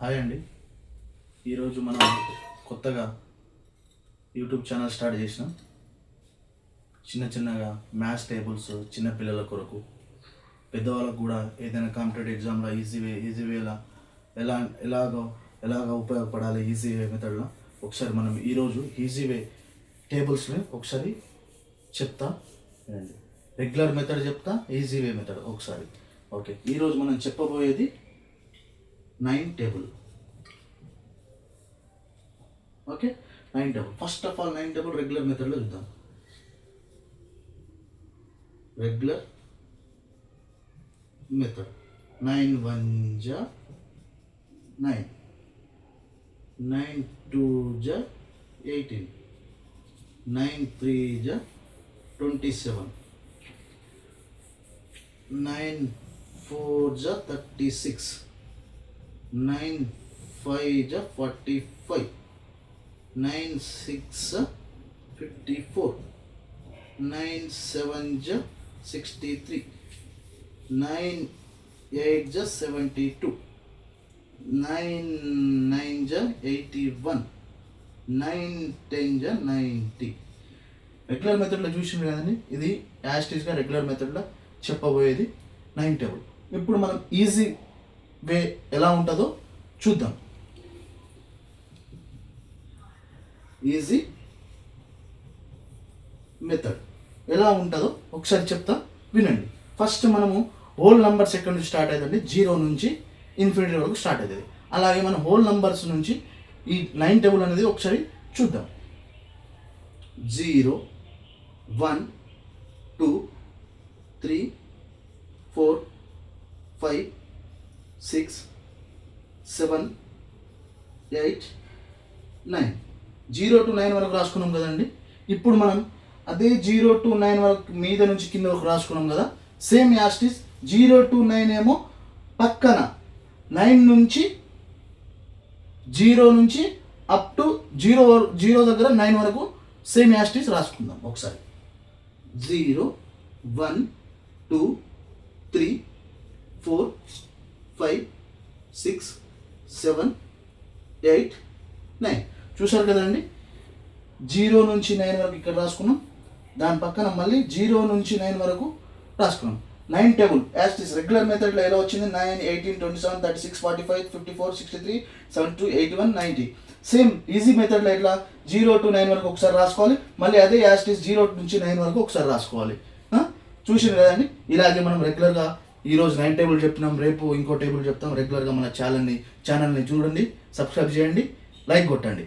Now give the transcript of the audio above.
Hi అండి. ఈరోజు మనం కొత్తగా యూట్యూబ్ ఛానల్ స్టార్ట్ చేసినాం. చిన్నగా మ్యాథ్స్ టేబుల్స్ చిన్నపిల్లల కొరకు, పెద్దవాళ్ళకు కూడా ఏదైనా కాంపిటేటివ్ ఎగ్జామ్లో ఈజీ వేలా ఎలాగ ఉపయోగపడాలి ఈజీ వే మెథడ్లో ఒకసారి మనం ఈరోజు ఈజీ వే టేబుల్స్ని ఒకసారి చెప్తా వినండి. రెగ్యులర్ మెథడ్ చెప్తా, ఈజీ వే మెథడ్ ఒకసారి. ఓకే, ఈరోజు మనం చెప్పబోయేది 9 table. Okay, 9 table. First of all 9 table regular మెథడ్లో చూద్దాం. రెగ్యులర్ మెథడ్ 9 1 जा 9, 9 2 जा 18, 9 3 जा 27, 9 4 जा 36, 9 5 जा 45, 9 6 54, 9 7 जा 63, 9 8 जा 72, 9 9 जा 81, 9 10 जा 90. రెగ్యులర్ మెథడ్లో చూసింది కదండి, ఇది యాస్టీస్గా రెగ్యులర్ మెథడ్లో చెప్పబోయేది 9 టేబుల్. ఇప్పుడు మనం ఈజీ వే ఎలా ఉంటుందో చూద్దాం. ఈజీ మెథడ్ ఎలా ఉంటుందో ఒకసారి చెప్తా వినండి. ఫస్ట్ మనము హోల్ నంబర్స్ ఎక్కడి నుంచి స్టార్ట్ అవుతుంది, 0 నుంచి ఇన్ఫినిటీ వరకు స్టార్ట్ అవుతుంది. అలాగే మనం హోల్ నంబర్స్ నుంచి ఈ 9 టేబుల్ అనేది ఒకసారి చూద్దాం. 0 1 2 3 4 5 6 7 8 9. 0 to 9 వరకు రాసుకున్నాం కదండి. ఇప్పుడు మనం అదే 0 to 9 వరకు మీద నుంచి కింద వరకు రాసుకున్నాం కదా. సేమ్ యాస్టిస్ 0 to 9 ఏమో పక్కన 9 నుంచి 0 నుంచి అప్ టు 0 దగ్గర 9 వరకు సేమ్ యాస్టిస్ రాసుకుందాం ఒకసారి. 0 1 2 3 4 5 6 7 8 9 చూసారు కదండి. 0 నుంచి 9 వరకు ఇక్కడ రాసుకున్నాం, దాని పక్కన మళ్ళీ 0 నుంచి 9 వరకు రాసుకున్నాం. 9 టేబుల్ యాస్టిస్ రెగ్యులర్ మెథడ్లో ఎలా వచ్చింది, 9 18 27 36 45 54 63 72 81 90. సేమ్ ఈజీ మెథడ్లో ఎట్లా 0 to 9 వరకు ఒకసారి రాసుకోవాలి, మళ్ళీ అదే యాస్టిస్ 0 నుంచి 9 వరకు ఒకసారి రాసుకోవాలి. చూసింది కదండి. ఇలాగే మనం రెగ్యులర్గా ఈరోజు 9 టేబుల్ చెప్తున్నాం, రేపు ఇంకో టేబుల్ చెప్తాం. రెగ్యులర్గా మన ఛానల్ని చూడండి, సబ్స్క్రైబ్ చేయండి, లైక్ కొట్టండి.